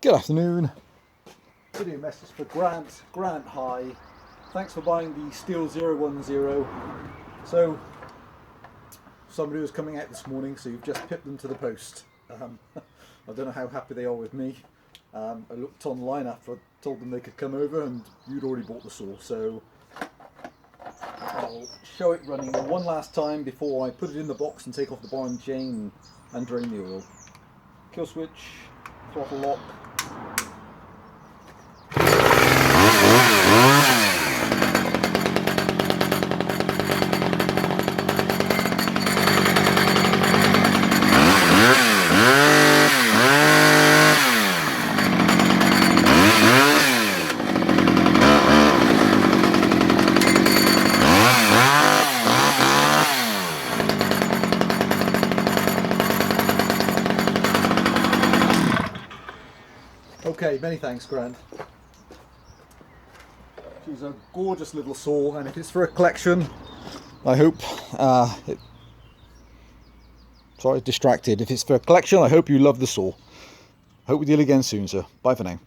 Good afternoon. Video message for Grant. Grant, hi. Thanks for buying the Stihl 010. So, somebody was coming out this morning, so you've just pipped them to the post. I don't know how happy they are with me. I looked online after I told them they could come over, and you'd already bought the saw, so I'll show it running one last time before I put it in the box and take off the bar and chain and drain the oil. Kill switch, throttle lock. Okay, many thanks, Grant. She's a gorgeous little saw, and if it's for a collection, I hope sorry, distracted. If it's for a collection, I hope you love the saw. Hope we deal again soon, sir. Bye for now.